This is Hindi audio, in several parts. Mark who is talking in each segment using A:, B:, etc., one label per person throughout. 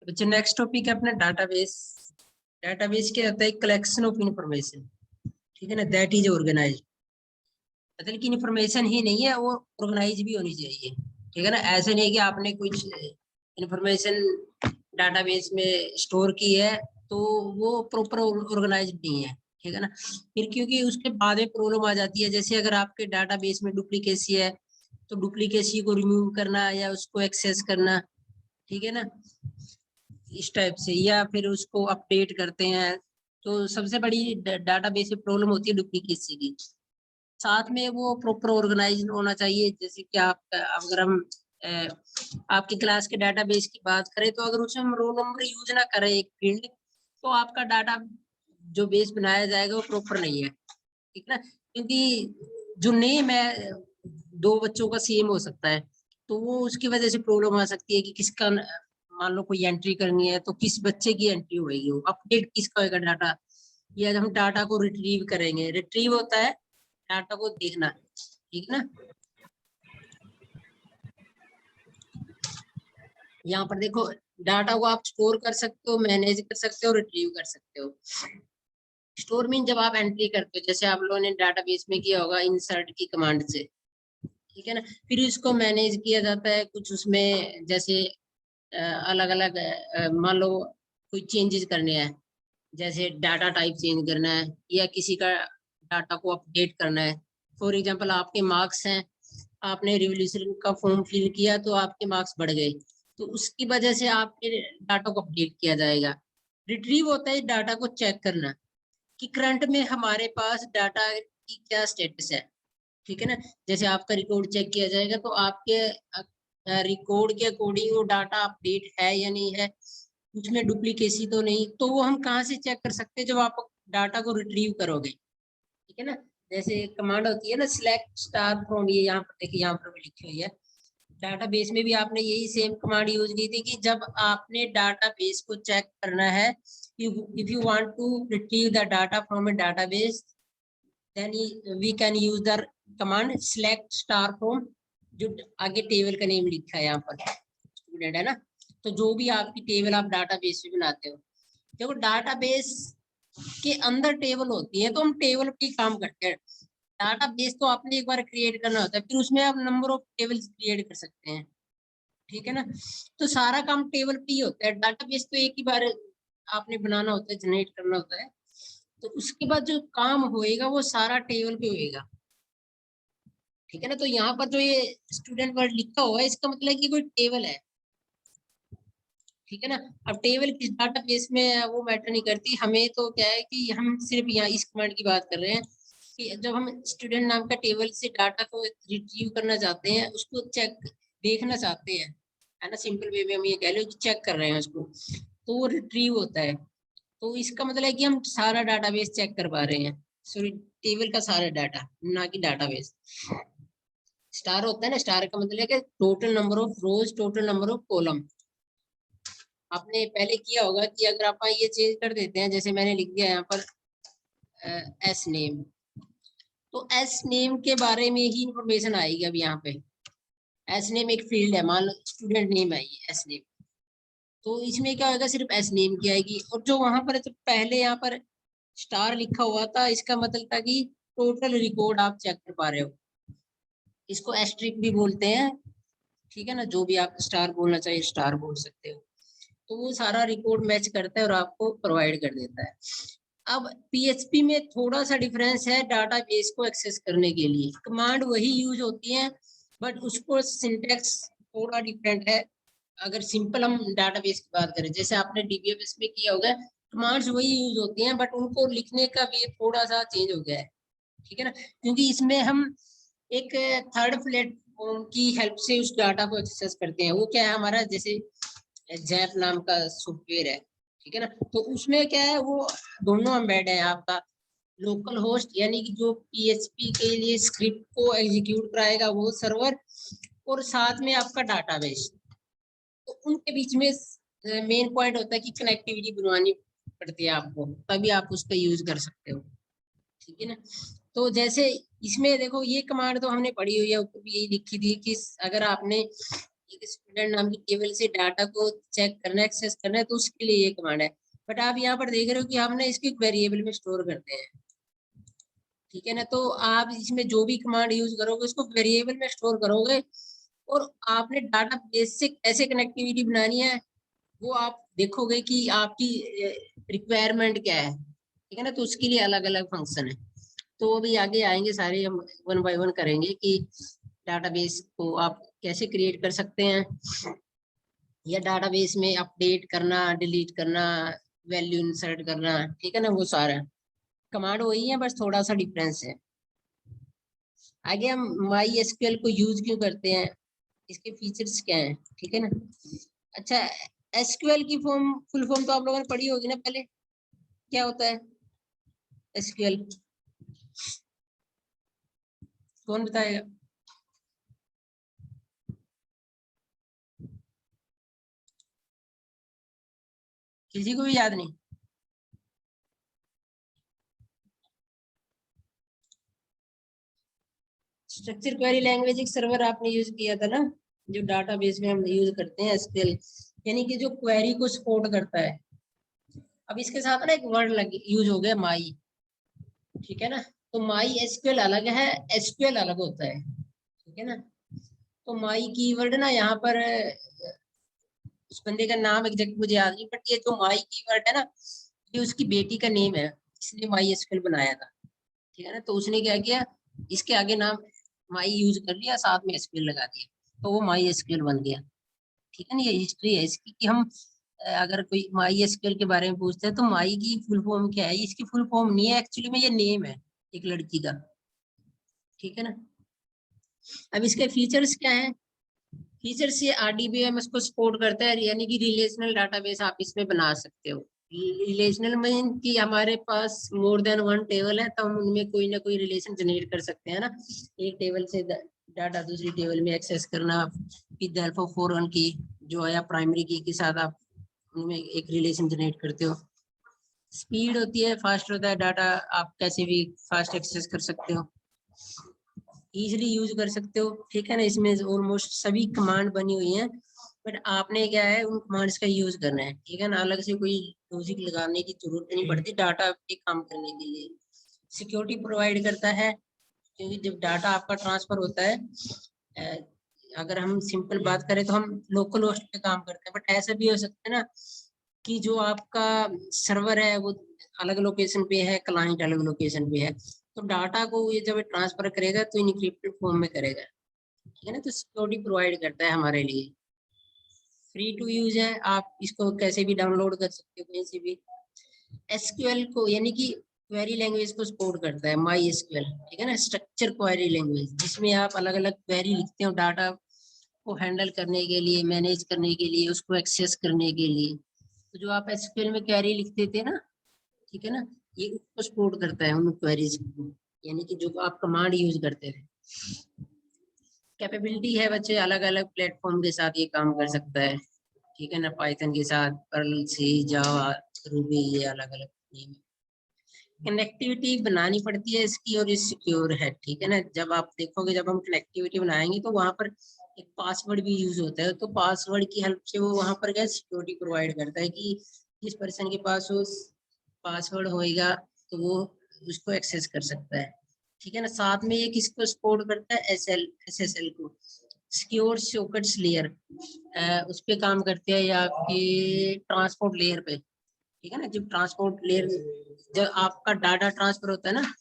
A: बच्चे नेक्स्ट टॉपिक है अपना डाटाबेस। डाटाबेस क्या होता है? कलेक्शन ऑफ इंफॉर्मेशन, ठीक है ना, दैट इज ऑर्गेनाइज्ड। मतलब कि इंफॉर्मेशन ही नहीं है, वो ऑर्गेनाइज भी होनी चाहिए, ठीक है ना। ऐसे नहीं कि आपने कुछ इंफॉर्मेशन डाटाबेस में स्टोर की है तो वो प्रॉपर ऑर्गेनाइज नहीं है, ठीक है ना। फिर क्योंकि उसके बाद में प्रॉब्लम आ जाती है, जैसे अगर आपके डाटाबेस में डुप्लीकेसी है तो डुप्लीकेसी को रिमूव करना या उसको एक्सेस करना, ठीक है ना, इस टाइप से, या फिर उसको अपडेट करते हैं। तो सबसे बड़ी डाटाबेस में प्रॉब्लम होती है डुप्लीकेसी की। साथ में वो प्रॉपर ऑर्गेनाइज होना चाहिए। जैसे कि आप अगर हम आपकी क्लास के डाटाबेस की बात करें तो अगर उसमें हम रोल नंबर यूज ना करें एक फील्ड, तो आपका डाटा जो बेस बनाया जाएगा वो प्रॉपर नहीं है, ठीक ना। क्योंकि जो नेम है दो बच्चों का सेम हो सकता है, तो वो उसकी वजह से प्रॉब्लम आ सकती है कि किसका, मान लो कोई एंट्री करनी है तो किस बच्चे की एंट्री होगी, वो अपडेट किसका होगा डाटा, या हम डाटा को रिट्रीव करेंगे। रिट्रीव होता है डाटा को देखना, ठीक ना। यहाँ पर देखो, डाटा को आप स्टोर कर सकते हो, मैनेज कर सकते हो, रिट्रीव कर सकते हो। स्टोर मीन जब आप एंट्री करते हो, जैसे आप लोगों ने डाटाबेस में किया होगा इंसर्ट की कमांड से, ठीक है ना। फिर इसको मैनेज किया जाता है कुछ उसमें, जैसे अलग अलग मान लो कोई चेंजेस करने हैं, जैसे डाटा टाइप चेंज करना है या किसी का डाटा को अपडेट करना है। फॉर एग्जांपल आपके मार्क्स हैं, आपने रिवोल्यूशन का फॉर्म फिल किया तो आपके मार्क्स बढ़ गए, तो उसकी वजह से आपके डाटा को अपडेट किया जाएगा। रिट्रीव होता है डाटा को चेक करना कि करंट में हमारे पास डाटा की क्या स्टेटस है, ठीक है ना। जैसे आपका रिकॉर्ड चेक किया जाएगा तो आपके रिकॉर्ड के अकॉर्डिंग वो डाटा अपडेट है या नहीं है, उसमें डुप्लीकेसी तो नहीं। तो वो हम कहाँ से चेक कर सकते हैं? जब आप डाटा को रिट्रीव करोगे, ठीक है ना। जैसे कमांड होती है ना, सिलेक्ट स्टार फ्रॉम, ये यहाँ पर देखिए, यहाँ पर भी लिखी हुई है। डाटाबेस में भी आपने यही सेम कमांड यूज की थी कि जब आपने डाटाबेस को चेक करना है, if you want to retrieve the data from a database, then we can use the command select star from, जो आगे टेबल का नेम लिखा है यहाँ पर स्टूडेंट, है ना। तो जो भी आपकी टेबल आप डाटाबेस में बनाते हो, देखो डाटाबेस के अंदर टेबल होती है तो हम टेबल पे काम करते हैं। डाटाबेस तो आपने एक बार क्रिएट करना होता है, फिर उसमें आप नंबर ऑफ टेबल्स क्रिएट कर सकते हैं, ठीक है ना। तो सारा काम टेबल पे ही होता है। डाटाबेस तो एक ही बार आपने बनाना होता है, जनरेट करना होता है, तो उसके बाद जो काम होएगा वो सारा टेबल पे होएगा, ठीक है ना। तो यहाँ पर जो ये स्टूडेंट वर्ड लिखा हुआ है, इसका मतलब है कि कोई टेबल है, ठीक है ना। अब टेबल किस डाटाबेस में है वो मैटर नहीं करती, हमें तो क्या है कि हम सिर्फ यहाँ इस कमांड की बात कर रहे हैं कि जब हम स्टूडेंट नाम का टेबल से डाटा को रिट्रीव करना चाहते हैं, उसको चेक देखना चाहते हैं, है ना। सिंपल वे में हम ये कह लो कि चेक कर रहे हैं उसको, तो वो रिट्रीव होता है। तो इसका मतलब है कि हम सारा डाटाबेस चेक कर पा रहे हैं, सॉरी टेबल का सारा डाटा, ना कि डाटाबेस। स्टार होता है ना, स्टार का मतलब है कि total number of rose, total number of column. आपने पहले किया होगा कि अगर आप ये चेंज कर देते हैं, जैसे मैंने लिख दिया यहाँ पर एस नेम, तो एस नेम के बारे में ही इंफॉर्मेशन आएगी। अब यहाँ पे एस नेम एक फील्ड है, मान लो स्टूडेंट नेम है ये एस नेम, तो इसमें क्या होगा, सिर्फ एस नेम की आएगी। और जो वहां पर तो पहले यहाँ पर स्टार लिखा हुआ था, इसका मतलब था कि टोटल रिकॉर्ड आप चेक कर पा रहे हो। इसको एस्ट्रिक भी बोलते हैं, ठीक है ना। जो भी आप स्टार बोलना चाहिए स्टार बोल सकते हो। तो वो सारा रिकॉर्ड मैच करता है और आपको प्रोवाइड कर देता है। अब पीएचपी में थोड़ा सा डिफरेंस है डाटाबेस को एक्सेस करने के लिए, कमांड वही यूज होती है बट उसको सिंटैक्स थोड़ा डिफरेंट है। अगर सिंपल हम डाटाबेस की बात करें, जैसे आपने डीबीएमएस में किया होगा, कमांड्स वही यूज होती हैं बट उनको लिखने का भी थोड़ा सा चेंज हो गया है, ठीक है ना। क्योंकि इसमें हम एक थर्ड प्लेटफॉर्म की हेल्प से उस डाटा को एक्सेस करते हैं। वो क्या है, हमारा जैसे जैप नाम का सॉफ्टवेयर है, ठीक है ना। तो उसमें क्या है, वो दोनों एम्बेड है, आपका लोकल होस्ट यानी कि जो पीएचपी के लिए स्क्रिप्ट को एग्जीक्यूट कराएगा वो सर्वर, और साथ में आपका डाटाबेस। तो उनके बीच में मेन पॉइंट होता है कि कनेक्टिविटी बनवानी पड़ती है आपको, तभी आप उसका यूज कर सकते हो, ठीक है ना। तो जैसे इसमें देखो, ये कमांड तो हमने पढ़ी हुई है, ऊपर भी यही लिखी थी कि अगर आपने एक स्टूडेंट नाम की टेबल से डाटा को चेक करना, एक्सेस करना है, तो उसके लिए ये कमांड है। बट आप यहाँ पर देख रहे हो कि हमने इसको वेरिएबल में स्टोर करते हैं, ठीक है ना। तो आप इसमें जो भी कमांड यूज करोगे उसको वेरिएबल में स्टोर करोगे, और आपने डाटा बेस से कैसे कनेक्टिविटी बनानी है वो आप देखोगे कि आपकी रिक्वायरमेंट क्या है, ठीक है ना। तो उसके लिए अलग अलग फंक्शन है। तो अभी आगे आएंगे सारे, हम वन बाय वन करेंगे कि डाटाबेस को आप कैसे क्रिएट कर सकते हैं, या डाटाबेस में अपडेट करना, डिलीट करना, वैल्यू इंसर्ट करना, ठीक है ना। वो सारा कमांड वही है, बस थोड़ा सा डिफरेंस है। आगे हम माई एसक्यूएल को यूज क्यों करते हैं, इसके फीचर्स क्या हैं, ठीक है ना। अच्छा, एसक्यूएल की फुल फॉर्म तो आप लोगों ने पढ़ी होगी ना पहले, क्या होता है एसक्यूएल, कौन बताएगा। किसी को भी याद नहीं। स्ट्रक्चर क्वेरी लैंग्वेज एक सर्वर आपने यूज किया था ना, जो डाटाबेस में हम यूज करते हैं एसक्यूएल, यानी कि जो क्वेरी को सपोर्ट करता है। अब इसके साथ ना एक वर्ड लग यूज हो गया माई, ठीक है ना। तो माई एसक्यूएल अलग है, एसक्यूएल अलग होता है, ठीक है ना। तो माई कीवर्ड ना यहाँ पर उस बंदे का नाम एग्जैक्ट मुझे याद नहीं, बट ये जो माई कीवर्ड है ना, ये उसकी बेटी का नेम है, इसलिए माई एसक्यूएल बनाया था, ठीक है ना। तो उसने क्या किया, इसके आगे नाम माई यूज कर लिया, साथ में एसक्यूएल लगा दिया, तो वो माई एसक्यूएल बन गया, ठीक है ना। ये हिस्ट्री है इसकी कि हम अगर कोई माई एसक्यूएल के बारे में पूछते हैं तो माई की फुल फॉर्म क्या है, इसकी फुल फॉर्म नहीं है एक्चुअली में, ये नेम है एक लड़की का, ठीक है ना। अब इसके फीचर्स क्या है, फीचर्स ये आरडीबीएमएस को सपोर्ट करता है, यानी कि रिलेशनल डाटाबेस आप इसमें बना सकते हो। रिलेशनल मीन कि हमारे पास मोर देन वन टेबल है, तो हम उनमें कोई ना कोई रिलेशन जनरेट कर सकते हैं ना। एक टेबल से डाटा दूसरी टेबल में एक्सेस करना with the help of foreign की, जो है प्राइमरी की के साथ आप उनमें एक रिलेशन जनरेट करते हो। स्पीड होती है, फास्ट होता है डाटा, आप कैसे भी फास्ट एक्सेस कर सकते हो, इजीली यूज कर सकते हो, ठीक है ना। इसमें ऑलमोस्ट सभी कमांड बनी हुई हैं, बट आपने क्या है उन कमांड्स का यूज करना है, ठीक है ना। अलग से कोई लॉजिक लगाने की जरूरत नहीं पड़ती डाटा पे काम करने के लिए। सिक्योरिटी प्रोवाइड करता है, क्योंकि जब डाटा आपका ट्रांसफर होता है, अगर हम सिंपल बात करें तो हम लोकल होस्ट पे काम करते हैं, बट ऐसा भी हो सकता है ना कि जो आपका सर्वर है वो अलग लोकेशन पे है, क्लाइंट अलग लोकेशन पे है, तो डाटा को ये जब ट्रांसफर करेगा तो इनक्रिप्टेड फॉर्म में करेगा, ठीक है ना। तो सिक्योरिटी प्रोवाइड करता है हमारे लिए, फ्री टू यूज है, आप इसको कैसे भी डाउनलोड कर सकते हो कहीं से भी। एसक्यूएल को यानी कि क्वेरी लैंग्वेज को सपोर्ट करता है माई एसक्यूएल, ठीक है ना। स्ट्रक्चर क्वेरी लैंग्वेज जिसमें आप अलग अलग क्वेरी लिखते हो डाटा को हैंडल करने के लिए, मैनेज करने के लिए, उसको एक्सेस करने के लिए। तो जो आप एसक्यूएल में क्वेरी लिखते थे ना, ठीक है ना, ये उसको सपोर्ट करता है उन क्वेरीज को, यानी कि जो आप कमांड यूज करते थे। कैपेबिलिटी है बच्चे, अलग अलग प्लेटफॉर्म के साथ ये काम कर सकता है, ठीक है ना। पाइथन के साथ, पर्ल, सी, जावा, रूबी, ये अलग अलग कनेक्टिविटी बनानी पड़ती है इसकी, और ये सिक्योर है, ठीक है ना। जब आप देखोगे, जब हम कनेक्टिविटी बनाएंगे तो वहां पर एक पासवर्ड भी यूज होता है, तो पासवर्ड की हेल्प से वो वहां पर क्या सिक्योरिटी प्रोवाइड करता है कि जिस पर्सन के पास वो पासवर्ड होएगा तो वो उसको एक्सेस कर सकता है, ठीक है ना। साथ में ये किसको सपोर्ट करता है, एसएसएल को, सिक्योर सॉकेट्स लेयर, उस पे काम करते हैं, या आपके ट्रांसपोर्ट लेयर पे, ठीक है ना। जब ट्रांसपोर्ट लेयर, जब आपका डाटा ट्रांसफर होता है ना,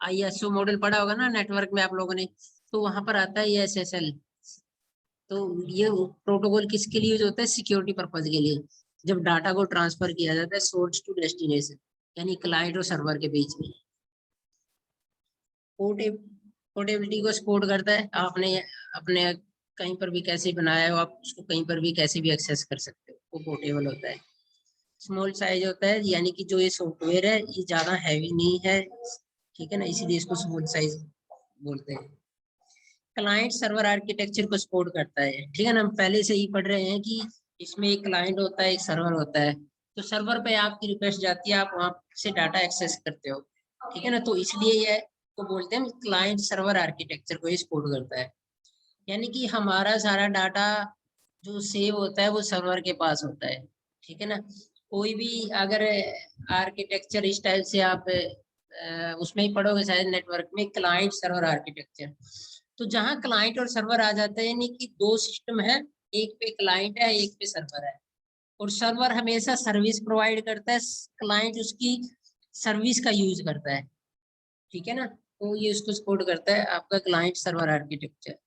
A: आईएसओ मॉडल पढ़ा होगा ना नेटवर्क में आप लोगों ने, तो वहां पर आता है ये एसएसएल। तो ये प्रोटोकॉल किसके लिए यूज होता है, सिक्योरिटी पर्पज के लिए, जब डाटा को ट्रांसफर किया जाता है सोर्स टू डेस्टिनेशन, यानी क्लाइंट और सर्वर के बीच में। पोर्टेबिलिटी को सपोर्ट करता है, आपने अपने कहीं पर भी कैसे बनाया हो, आप उसको कहीं पर भी कैसे भी एक्सेस कर सकते हो, वो पोर्टेबल होता है। स्मॉल साइज होता है, यानी कि जो ये सॉफ्टवेयर है ये ज्यादा हैवी नहीं है, ठीक है ना, इसीलिए इसको स्मॉल साइज बोलते हैं। क्लाइंट सर्वर आर्किटेक्चर को सपोर्ट करता है, ठीक है ना। हम पहले से ही पढ़ रहे हैं कि इसमें एक क्लाइंट होता है, एक सर्वर होता है, तो सर्वर पे आपकी रिक्वेस्ट जाती है, आप वहां से डाटा एक्सेस करते हो, ठीक है ना। तो इसलिए ये तो बोलते हैं क्लाइंट सर्वर आर्किटेक्चर को ही सपोर्ट करता है, यानी कि हमारा सारा डाटा जो सेव होता है वो सर्वर के पास होता है, ठीक है ना। कोई भी अगर आर्किटेक्चर इस टाइप से आप उसमें ही पढ़ोगे शायद नेटवर्क में, क्लाइंट सर्वर आर्किटेक्चर, तो जहाँ क्लाइंट और सर्वर आ जाता है, यानी कि दो सिस्टम है, एक पे क्लाइंट है एक पे सर्वर है, और सर्वर हमेशा सर्विस प्रोवाइड करता है, क्लाइंट उसकी सर्विस का यूज करता है, ठीक है ना। तो ये उसको सपोर्ट करता है आपका क्लाइंट सर्वर आर्किटेक्चर।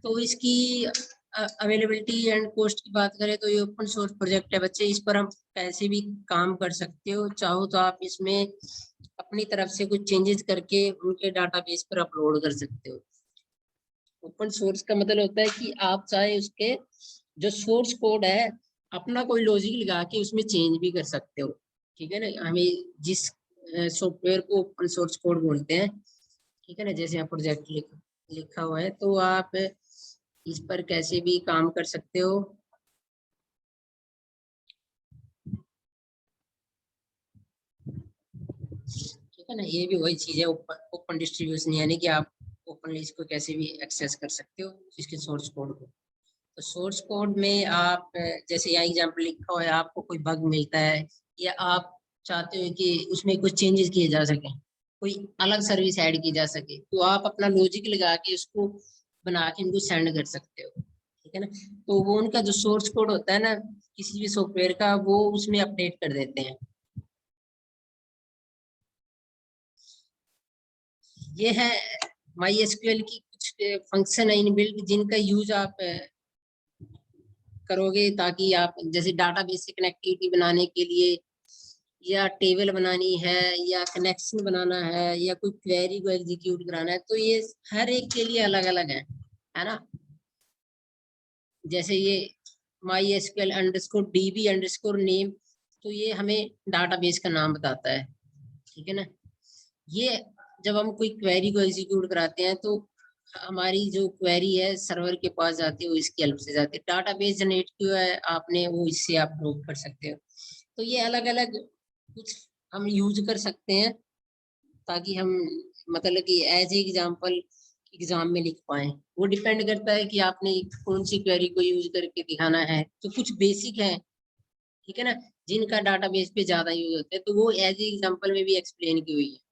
A: तो इसकी अवेलेबिलिटी एंड कॉस्ट की बात करें तो ये ओपन सोर्स प्रोजेक्ट है बच्चे, इस पर हम पैसे भी काम कर सकते हो, चाहो तो आप इसमें अपनी तरफ से कुछ चेंजेस करके उनके डाटाबेस पर अपलोड कर सकते हो। ओपन सोर्स का मतलब होता है कि आप चाहे उसके जो सोर्स कोड है अपना कोई लॉजिक लगा के उसमें चेंज भी कर सकते हो, ठीक है ना। हमें जिस सॉफ्टवेयर को ओपन सोर्स कोड बोलते हैं, ठीक है ना, जैसे यहाँ प्रोजेक्ट लिखा हुआ है, तो आप इस पर कैसे भी काम कर सकते हो। ठीक है ना, ये भी वही चीज है ओपन डिस्ट्रीब्यूशन, यानी कि आप ओपनली इसको कैसे भी एक्सेस कर सकते हो इसके सोर्स कोड को। तो सोर्स कोड में आप जैसे यहाँ एग्जाम्पल लिखा हुआ है, आपको कोई बग मिलता है या आप चाहते हो कि उसमें कुछ चेंजेस किए जा सके, कोई अलग सर्विस ऐड की जा सके, तो आप अपना लॉजिक लगा के उसको बना के इनको सेंड कर सकते हो, ठीक है ना। तो वो उनका जो सोर्स कोड होता है ना किसी भी सॉफ्टवेयर का, वो उसमें अपडेट कर देते हैं। ये है माई एसक्यूएल की कुछ फंक्शन है इनबिल्ट, जिनका यूज आप करोगे ताकि आप जैसे डाटाबेस से कनेक्टिविटी बनाने के लिए, या टेबल बनानी है, या कनेक्शन बनाना है, या कोई क्वेरी को एग्जीक्यूट कराना है, तो ये हर एक के लिए अलग अलग है ना। जैसे ये my SQL underscore dB underscore name, तो ये हमें डाटाबेस का नाम बताता है, ठीक है ना। ये जब हम कोई क्वेरी को एग्जीक्यूट कराते हैं तो हमारी जो क्वेरी है सर्वर के पास जाती है, वो इसकी हेल्प से जाती है। डाटाबेस जनरेट किया है आपने, वो इससे आप प्रूव कर सकते हो। तो ये अलग अलग कुछ हम यूज कर सकते हैं ताकि हम मतलब कि एज एग्जाम्पल एग्जाम में लिख पाए। वो डिपेंड करता है कि आपने कौन सी क्वेरी को यूज करके दिखाना है। तो कुछ बेसिक है, ठीक है ना, जिनका डाटाबेस पे ज्यादा यूज होता है, तो वो एज एग्जाम्पल में भी एक्सप्लेन की हुई है।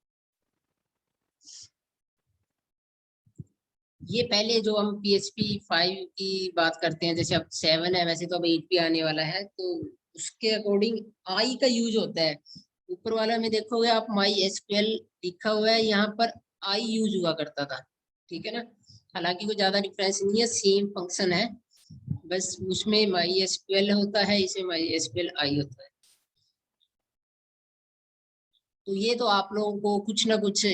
A: ये पहले जो हम PHP 5 की बात करते हैं, जैसे अब 7 है, वैसे तो अब 8 भी आने वाला है, तो उसके अकॉर्डिंग आई का यूज होता है। ऊपर वाला में देखोगे आप माई एसक्यूएल लिखा हुआ है, यहाँ पर आई यूज हुआ करता था, ठीक है ना। हालांकि कोई ज्यादा डिफरेंस नहीं है, सेम फंक्शन है, बस उसमें माई एसक्यूएल होता है, इसमें माई एसक्यूएल आई होता है। तो ये तो आप लोगों को कुछ ना कुछ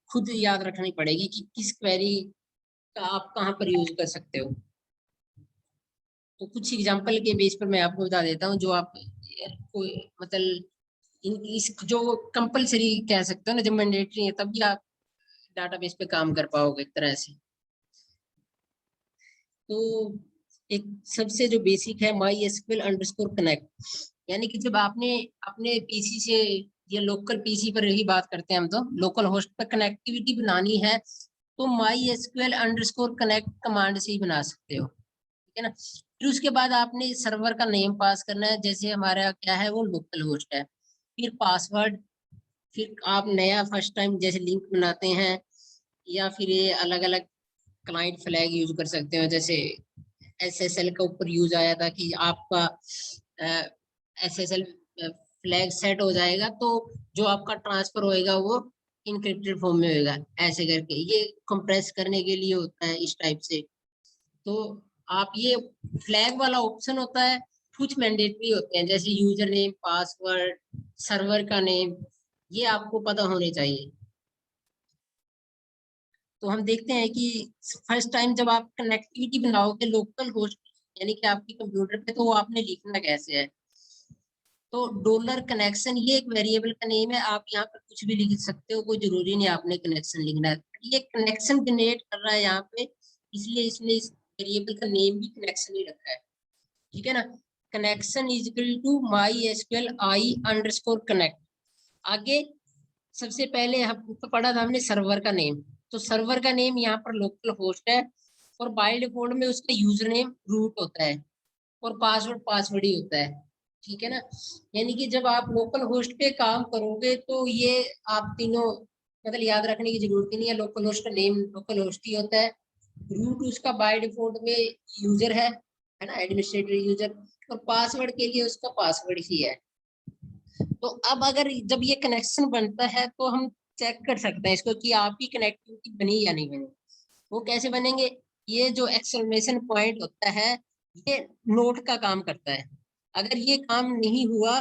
A: खुद याद रखनी पड़ेगी कि किस क्वेरी का आप कहाँ पर यूज कर सकते हो। तो कुछ एग्जांपल के बेस पर मैं आपको बता देता हूँ, जो आप कोई मतलब इस जो कंपलसरी कह सकते हो ना, जब मैंडेटरी है तब भी आप डाटाबेस पे काम कर पाओगे एक तरह से। तो एक सबसे जो बेसिक है माई एसक्यूएल अंडरस्कोर कनेक्ट, यानी कि जब आपने अपने पीसी से या लोकल पीसी पर ही बात करते हैं हम, तो लोकल होस्ट पर कनेक्टिविटी बनानी है तो my SQL underscore connect command से ही बना सकते हो, ठीक है ना। फिर उसके बाद आपने सर्वर का नेम पास करना है, जैसे हमारा क्या है वो लोकल होस्ट है, फिर पासवर्ड, फिर आप नया फर्स्ट टाइम जैसे लिंक बनाते हैं, या फिर ये अलग अलग क्लाइंट फ्लैग यूज कर सकते हो, जैसे SSL का ऊपर यूज आया था कि आपका SSL फ्लैग सेट हो जाएगा तो जो आपका ट्रांसफर होएगा वो इनक्रिप्टेड फॉर्म में होएगा, ऐसे करके ये कंप्रेस करने के लिए होता है इस टाइप से। तो आप ये फ्लैग वाला ऑप्शन होता है, कुछ मैंडेटरी होते हैं जैसे यूजर नेम पासवर्ड सर्वर का नेम, ये आपको पता होने चाहिए। तो हम देखते हैं कि फर्स्ट टाइम जब आप कनेक्टिविटी बनाओगे लोकल होस्ट यानी कि आपके कंप्यूटर पे, तो वो आपने लिखना कैसे है। तो डॉलर कनेक्शन ये एक वेरिएबल का नेम है, आप यहाँ पर कुछ भी लिख सकते हो, कोई जरूरी नहीं आपने कनेक्शन लिखना है। ये कनेक्शन जनरेट कर रहा है यहाँ पे, इसलिए इसने इस वेरिएबल का नेम भी कनेक्शन ही रखा है, ठीक है ना। Connection is equal to my SQL i underscore connect. आगे सबसे पहले हम पढ़ा था हमने सर्वर का नेम, तो सर्वर का नेम यहाँ पर लोकल होस्ट है और बाय डिफॉल्ट में उसका यूजर नेम रूट होता है और पासवर्ड पासवर्ड ही होता है, ठीक है ना। यानी कि जब आप लोकल होस्ट पे काम करोगे तो ये आप तीनों मतलब याद रखने की जरूरत ही नहीं है। लोकल होस्ट का नेम लोकल होस्ट ही होता है, रूट उसका बाय डिफॉल्ट में यूजर है ना, एडमिनिस्ट्रेटर यूजर, और पासवर्ड के लिए उसका पासवर्ड ही है। तो अब अगर जब ये कनेक्शन बनता है तो हम चेक कर सकते हैं इसको कि आपकी कनेक्टिविटी बनी या नहीं बनी। वो कैसे बनेंगे, ये जो एक्सक्लेमेशन पॉइंट होता है ये नोट का काम करता है। अगर ये काम नहीं हुआ,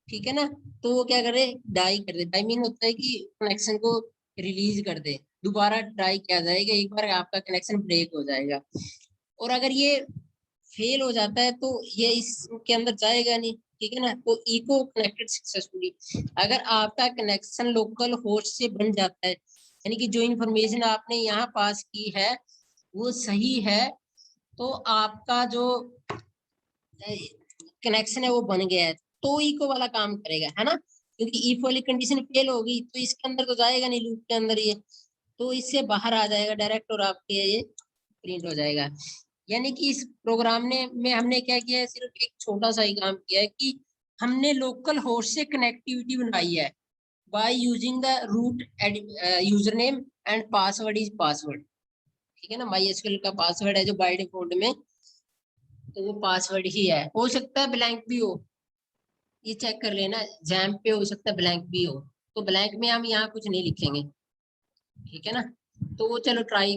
A: ठीक है ना, तो वो क्या करे, डाई कर दे। डाई मीन होता है कि कनेक्शन को रिलीज कर दे, दोबारा ट्राई किया जाएगा, एक बार आपका कनेक्शन ब्रेक हो जाएगा। और अगर ये फेल हो जाता है तो ये इसके अंदर जाएगा नहीं, ठीक है ना। तो इको कनेक्टेड सक्सेसफुली। अगर आपका कनेक्शन लोकल होस्ट से बन जाता है, यानी कि जो इंफॉर्मेशन आपने यहाँ पास की है वो सही है, तो आपका जो कनेक्शन है वो बन गया है, तो इको वाला काम करेगा, है ना। क्योंकि इफ वाली कंडीशन फेल होगी तो इसके अंदर तो जाएगा नहीं, लूप के अंदर ये, तो इससे बाहर आ जाएगा डायरेक्ट और आपके ये प्रिंट हो जाएगा। यानी कि इस प्रोग्राम ने में हमने क्या किया है, सिर्फ एक छोटा सा ही काम किया है कि हमने लोकल होस्ट से कनेक्टिविटी बनाई है by using the root user name and password is password, ठीक है ना। MySQL का पासवर्ड है जो बाय डिफॉल्ट में, तो वो पासवर्ड ही है। हो सकता है ब्लैंक भी हो, ये चेक कर लेना, जैम पे हो सकता है ब्लैंक भी हो, तो ब्लैंक में हम यहाँ कुछ नहीं लिखेंगे, ठीक है ना। तो वो चलो ट्राई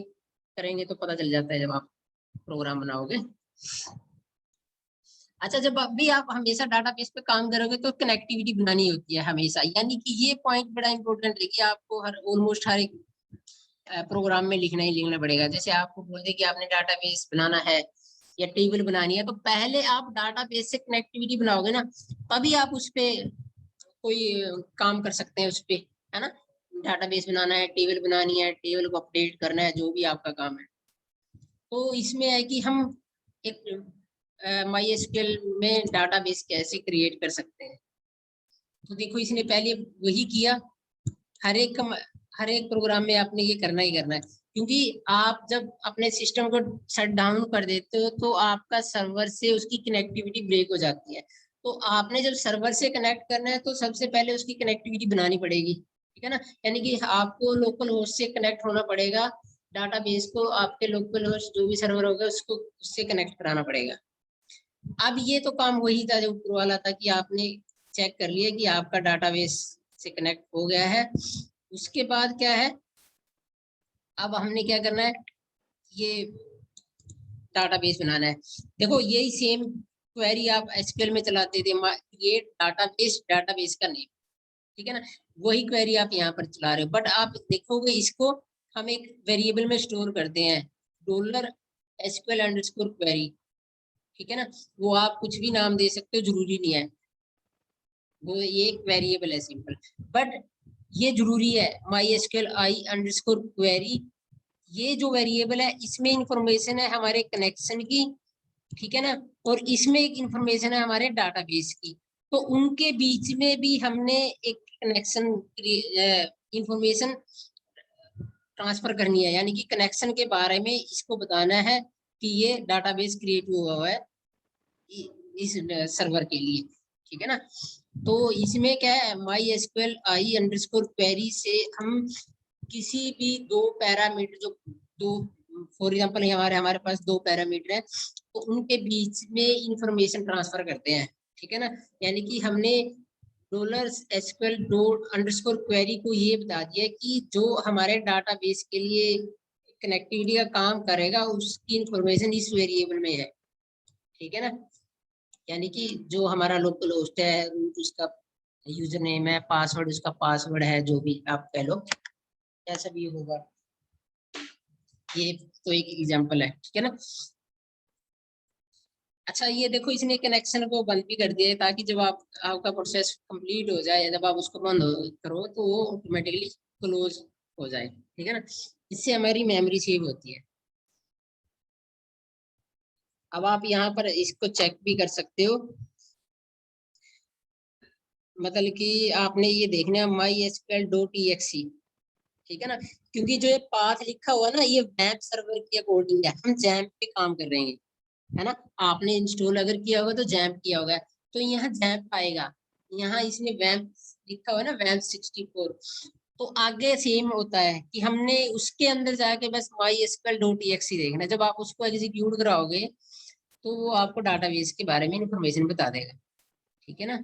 A: करेंगे तो पता चल जाता है जब आप प्रोग्राम बनाओगे। अच्छा, जब अभी आप हमेशा डाटाबेस पे काम करोगे तो कनेक्टिविटी बनानी होती है हमेशा, यानी कि ये पॉइंट बड़ा इंपॉर्टेंट है कि आपको हर ऑलमोस्ट हर एक प्रोग्राम में लिखना ही लिखना पड़ेगा। जैसे आपको बोल दे कि आपने डाटाबेस बनाना है या टेबल बनानी है, तो पहले आप डाटाबेस से कनेक्टिविटी बनाओगे ना, तभी आप उस पे कोई काम कर सकते हैं उस पे, है ना। डाटाबेस बनाना है, टेबल बनानी है, टेबल को अपडेट करना है, जो भी आपका काम है। तो इसमें है कि हम एक MySQL में डाटाबेस कैसे क्रिएट कर सकते हैं। तो देखो इसने पहले वही किया, हर एक हर एक प्रोग्राम में आपने ये करना ही करना है, क्योंकि आप जब अपने सिस्टम को शट डाउन कर देते हो तो आपका सर्वर से उसकी कनेक्टिविटी ब्रेक हो जाती है। तो आपने जब सर्वर से कनेक्ट करना है तो सबसे पहले उसकी कनेक्टिविटी बनानी पड़ेगी, ठीक है ना। यानी कि आपको लोकल होस्ट से कनेक्ट होना पड़ेगा, डाटाबेस को आपके लोकल होस्ट जो भी सर्वर होगा उसको उससे कनेक्ट कराना पड़ेगा। अब ये तो काम वही था जो ऊपर वाला था कि आपने चेक कर लिया कि आपका डाटाबेस से कनेक्ट हो गया है। उसके बाद क्या है, अब हमने क्या करना है, ये डाटाबेस बनाना है। देखो यही सेम क्वेरी आप SQL में चलाते थे, ये डाटाबेस का नेम, ठीक है ना, वही क्वेरी आप यहाँ पर चला रहे हो। बट आप देखोगे इसको हम एक वेरिएबल में स्टोर करते हैं, $SQL_query, ठीक है ना। वो आप कुछ भी नाम दे सकते हो, जरूरी नहीं है, वो ये एक वेरिएबल है सिंपल। बट ये जरूरी है MySQL i_query, ये जो वेरिएबल है इसमें इंफॉर्मेशन है हमारे कनेक्शन की, ठीक है ना, और इसमें एक इंफॉर्मेशन है हमारे डाटाबेस की। तो उनके बीच में भी हमने एक कनेक्शन इंफॉर्मेशन ट्रांसफर करनी है, यानी कि कनेक्शन के बारे में इसको बताना है कि ये डाटाबेस क्रिएट हुआ है इस सर्वर के लिए, ठीक है ना। तो इसमें क्या है, MySQL i_query से हम किसी भी दो पैरामीटर, जो दो फॉर एग्जांपल हमारे पास दो पैरामीटर है, तो उनके बीच में इंफॉर्मेशन ट्रांसफर करते हैं, ठीक है ना। यानी कि हमने $SQL_query को ये बता दिया कि जो हमारे डाटाबेस के लिए कनेक्टिविटी का काम करेगा उसकी इंफॉर्मेशन इस वेरिएबल में है, ठीक है ना। यानी कि जो हमारा लोकल होस्ट है रूट उसका यूजर नेम है, पासवर्ड उसका पासवर्ड है, जो भी आप कह लो, ऐसा भी होगा। ये तो एक एग्जांपल है, ठीक है ना। अच्छा ये देखो इसने कनेक्शन को बंद भी कर दिया है, ताकि जब आपका प्रोसेस कंप्लीट हो जाए, जब आप उसको बंद करो तो वो ऑटोमेटिकली क्लोज हो जाए, ठीक है ना। इससे हमारी मेमोरी सेव होती है। अब आप यहाँ पर इसको चेक भी कर सकते हो, मतलब कि आपने ये देखना है MySQL.exe, ठीक है ना, क्योंकि जो ये पाथ लिखा हुआ ना ये वेब सर्वर के अकॉर्डिंग है, हम जैम्प पे काम कर रहे हैं, है ना। आपने इंस्टॉल अगर किया होगा तो जैम्प किया होगा, तो यहाँ जैम्प आएगा, यहाँ इसमें वैम्प लिखा हुआ है ना, वैम्प 64। तो आगे सेम होता है कि हमने उसके अंदर जाके बस mysql.exe देखना, जब आप उसको एग्जीक्यूट कराओगे तो वो आपको डाटाबेस के बारे में इंफॉर्मेशन बता देगा, ठीक है ना।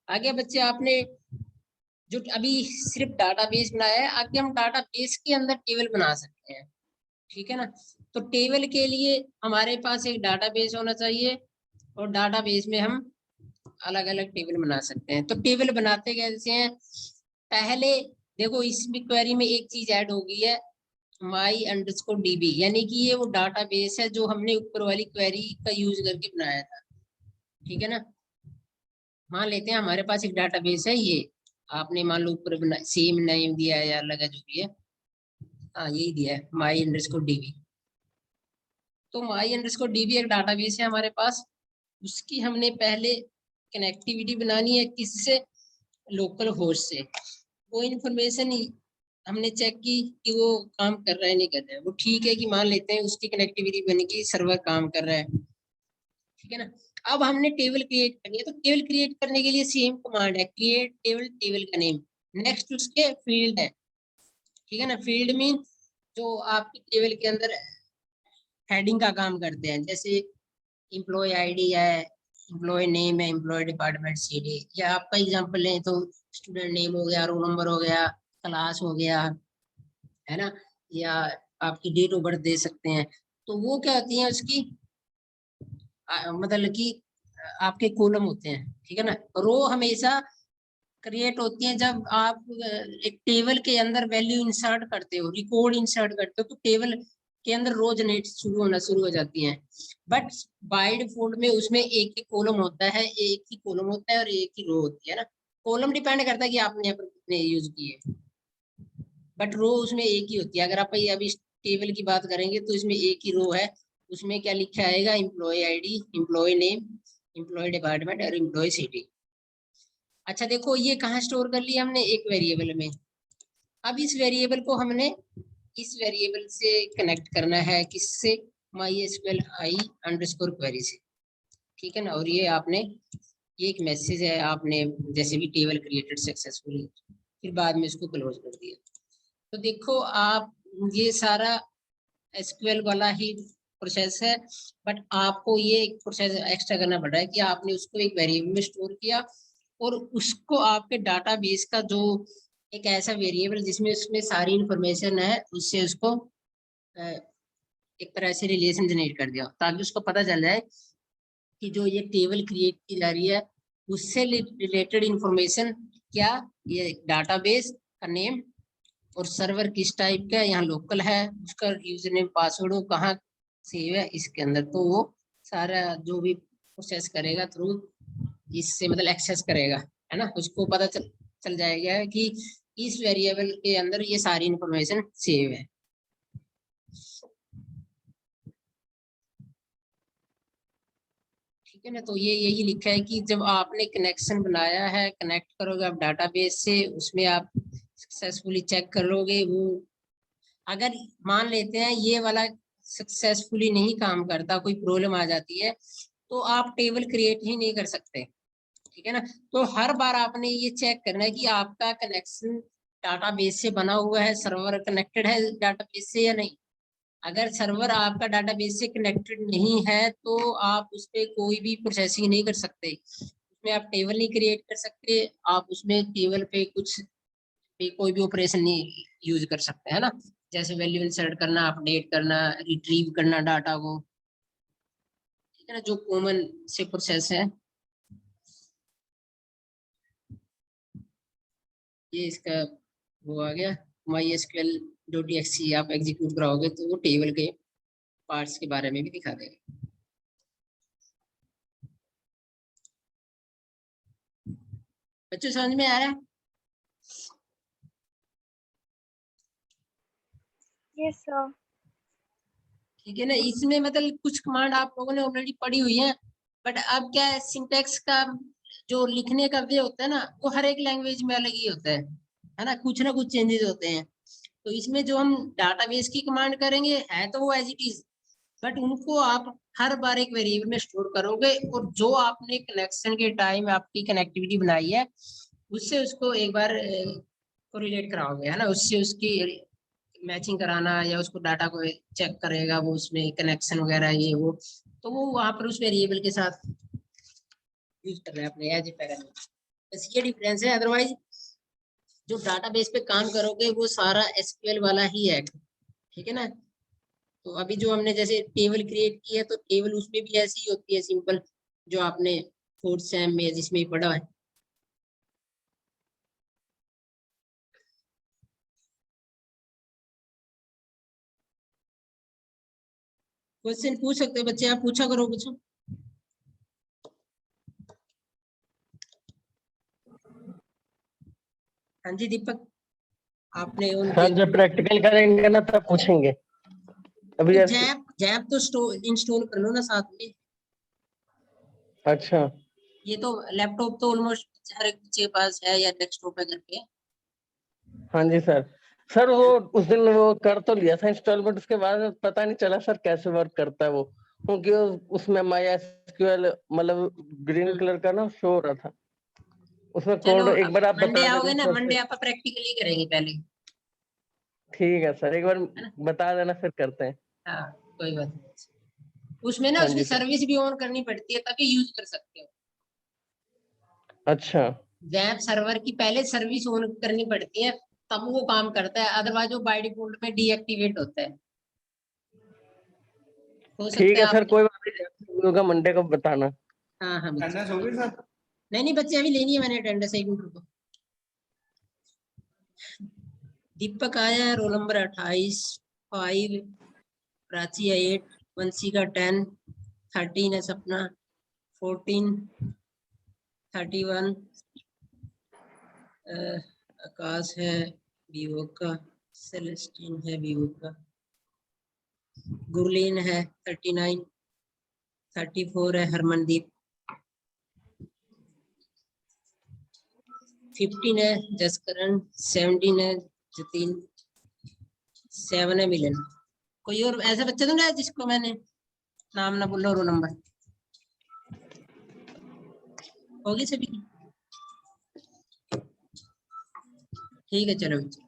A: आगे बच्चे आपने जो अभी सिर्फ डाटाबेस बनाया है, आगे हम डाटाबेस के अंदर टेबल बना सकते हैं, ठीक है ना। तो टेबल के लिए हमारे पास एक डाटाबेस होना चाहिए, और डाटाबेस में हम अलग अलग टेबल बना सकते हैं। तो टेबल बनाते कैसे हैं, पहले देखो इसमें क्वेरी में एक चीज ऐड हो गई है, my_db, यानी कि ये वो डाटाबेस है जो हमने ऊपर वाली क्वेरी का यूज करके बनाया था, ठीक है ना। मान लेते हैं हमारे पास एक डाटाबेस है, ये आपने मान लो ऊपर सेम नेम दिया है या अलग है जो भी है, हाँ यही दिया है my_db। तो my_db एक डाटाबेस है हमारे पास, उसकी हमने पहले कनेक्टिविटी बनानी है, किससे, लोकल होस्ट से। वो इंफॉर्मेशन हमने चेक की कि वो काम कर रहा है नहीं कर रहा है, वो ठीक है कि मान लेते हैं उसकी कनेक्टिविटी बनी कि सर्वर काम कर रहा है, ठीक है ना। अब हमने टेबल क्रिएट करनी है, तो टेबल क्रिएट करने के लिए सेम कमांड है, क्रिएट टेबल, टेबल का नेम, नेक्स्ट उसके फील्ड है, ठीक है ना। फील्ड मीन जो आपकी टेबल के अंदर हेडिंग का काम करते हैं, जैसे एम्प्लॉय आईडी है, एम्प्लॉय नेम है, एम्प्लॉय डिपार्टमेंट सीडी, या आपका एग्जांपल लें तो स्टूडेंट नेम हो गया, रोल नंबर हो गया, क्लास हो गया, है ना, या आपकी डेट ऑफ बर्थ दे सकते हैं। तो वो क्या होती है उसकी मतलब कि आपके कॉलम होते हैं, ठीक है ना। रो हमेशा क्रिएट होती है जब आप एक टेबल के अंदर वैल्यू इंसर्ट करते हो, रिकॉर्ड इंसर्ट करते हो, तो टेबल के अंदर रो जनरेट शुरू होना शुरू हो जाती हैं। बट बाय डिफॉल्ट में उसमें एक ही कॉलम होता है, एक ही कॉलम होता है और एक ही रो होती है ना। कॉलम डिपेंड करता है कि आपने यहाँ पर कितने यूज किए, बट रो उसमें एक ही होती है। अगर आप अभी टेबल की बात करेंगे तो इसमें एक ही रो है, उसमें क्या लिखा आएगा, employee ID, employee name, employee department और एम्प्लॉय सिटी। अच्छा देखो ये कहाँ स्टोर कर लिया हमने, एक वेरिएबल में। अब इस वेरिएबल को हमने इस वेरिएबल से कनेक्ट करना है, किससे, mysql i _ से, ठीक है ना। और ये आपने, ये एक मैसेज है, आपने जैसे भी टेबल क्रिएटेड सक्सेसफुली, फिर बाद में इसको क्लोज कर दिया। तो देखो आप, ये सारा एसक्यूएल वाला ही प्रोसेस है, बट आपको ये एक प्रोसेस एक्स्ट्रा करना पड़ रहा है कि आपने उसको एक वेरिएबल में स्टोर किया, और उसको आपके डाटाबेस का जो एक ऐसा वेरिएबल जिसमें उसमें सारी इंफॉर्मेशन है, उससे उसको एक तरह से रिलेशन जनरेट कर दिया, ताकि उसको पता चल जाए कि जो ये टेबल क्रिएट की जा रही है उससे रिलेटेड इंफॉर्मेशन क्या, ये डाटाबेस का नेम और सर्वर किस टाइप का, यहाँ लोकल है, उसका यूजर नेम पासवर्ड वो कहाँ सेव है इसके अंदर। तो वो सारा जो भी प्रोसेस करेगा थ्रू इससे मतलब एक्सेस करेगा, है ना, उसको पता चल जाएगा कि इस वेरिएबल के अंदर ये सारी इंफॉर्मेशन सेव है। ठीक है ना। तो ये यही लिखा है कि जब आपने कनेक्शन बनाया है, कनेक्ट करोगे आप डाटाबेस से, उसमें आप सक्सेसफुली चेक करोगे, वो अगर मान लेते हैं ये वाला सक्सेसफुली नहीं काम करता, कोई प्रॉब्लम आ जाती है, तो आप टेबल क्रिएट ही नहीं कर सकते, ठीक है ना। तो हर बार आपने ये चेक करना है कि आपका कनेक्शन डाटाबेस से बना हुआ है, सर्वर कनेक्टेड है डाटाबेस से या नहीं। अगर सर्वर आपका डाटाबेस से कनेक्टेड नहीं है तो आप उस पर कोई भी प्रोसेसिंग नहीं कर सकते, उसमें आप टेबल नहीं क्रिएट कर सकते, आप उसमें टेबल पे कुछ भी कोई भी ऑपरेशन नहीं यूज कर सकते, है ना। जैसे वैल्यू इंसर्ट करना, अपडेट करना, रिट्रीव करना डाटा को, ठीक है ना, जो कॉमन से प्रोसेस है। ये इसका वो आ गया, mysql.exe आप एग्जीक्यूट कराओगे तो वो टेबल के पार्ट्स के बारे में भी दिखा देगा। बच्चों समझ में आ रहा है?
B: Yes sir.
A: ठीक है ना। इसमें मतलब कुछ कमांड आप लोगों ने ऑलरेडी पढ़ी हुई है, बट अब क्या है, सिंटेक्स का जो लिखने का वे होता है ना, वो हर एक लैंग्वेज में अलग ही होता है ना, कुछ चेंजेस होते हैं। तो इसमें जो हम डाटाबेस की कमांड करेंगे है तो वो एज इट इज, बट उनको आप हर बार एक वेरिएबल में स्टोर करोगे, और जो आपने कनेक्शन के टाइम आपकी कनेक्टिविटी बनाई है उससे उसको एक बार कोरिलेट कराओगे, है ना, उससे उसकी मैचिंग कराना, या उसको डाटा को चेक करेगा वो, उसमें कनेक्शन वगैरह ये वो, तो वो वहां पर उस वेरिएबल के साथ यूज कर रहे हैं अपने एज ए पैरामीटर। बस ये डिफरेंस है, अदरवाइज जो डाटाबेस पे काम करोगे वो सारा एसक्यूएल वाला ही है, ठीक है ना। तो अभी जो हमने जैसे टेबल क्रिएट की है, तो टेबल उसमें भी ऐसी ही होती है सिंपल, जो आपने फोर्थ सेम में जिसमें पढ़ा है। क्वेश्चन पूछ सकते हो बच्चे, आप पूछा करो कुछ। हाँ जी दीपक, आपने उनके
B: सर जब प्रैक्टिकल करेंगे ना तब पूछेंगे, अभी ऐसे।
A: जैप तो इंस्टॉल कर लो ना साथ में।
B: अच्छा
A: ये तो लैपटॉप तो ऑलमोस्ट हर एक बच्चे के पास है, या डेस्कटॉप है घर पे।
B: हाँ जी सर। सर वो उस दिन वो कर तो लिया था इंस्टॉलमेंट, उसके बाद पता नहीं चला सर कैसे वर्क करता है वो, क्योंकि उसमें माई एसक्यूएल मतलब ग्रीन कलर का ना शो हो रहा था उसमें
A: चलो
B: कोड। एक बार आप
A: मंडे
B: बता
A: आओगे
B: देना
A: ना,
B: सर
A: मंडे
B: फिर।
A: आप प्रैक्टिकली करेंगे पहले,
B: ठीक है सर, एक बार
A: है ना।
B: बता देना फिर करते हैं।
A: हाँ कोई बात नहीं, उसमें ना
B: हाँ
A: उसकी
B: जी सर।
A: सर्विस भी ऑन करनी पड़ती है तभी यूज कर सकते हो।
B: अच्छा
A: वेब सर्वर की पहले सर्विस ऑन करनी पड़ती है, तब वो काम करता है, अदरवाइज वो बाय डिफॉल्ट में डीएक्टिवेट होता है। हो
B: ठीक
A: सकता है
B: है सर,
A: आपने।
B: कोई बात नहीं, जैसे भी होगा मंडे को बताना।
A: हाँ हाँ बच्चे,
C: अटेंडेंस हो गई सर?
A: नहीं नहीं बच्चे अभी लेनी है मैंने अटेंडेंस, एक मिनट रुको। दीपक आया है, रोल नंबर 28, 5, प्राची है 8, वंशी का 10, 13 है सपना, 14, 31, आकाश है वीवो का, सेलेस्टीन है वीवो का, गुरलीन है 39, 34 है हरमनदीप, 15 है जसकरण, 17 है जतीन, 7 है मिलन। कोई और ऐसा बच्चा तो नहीं है जिसको मैंने नाम ना बोला, रो नंबर होगी सभी की? ठीक है चलो बच्चे।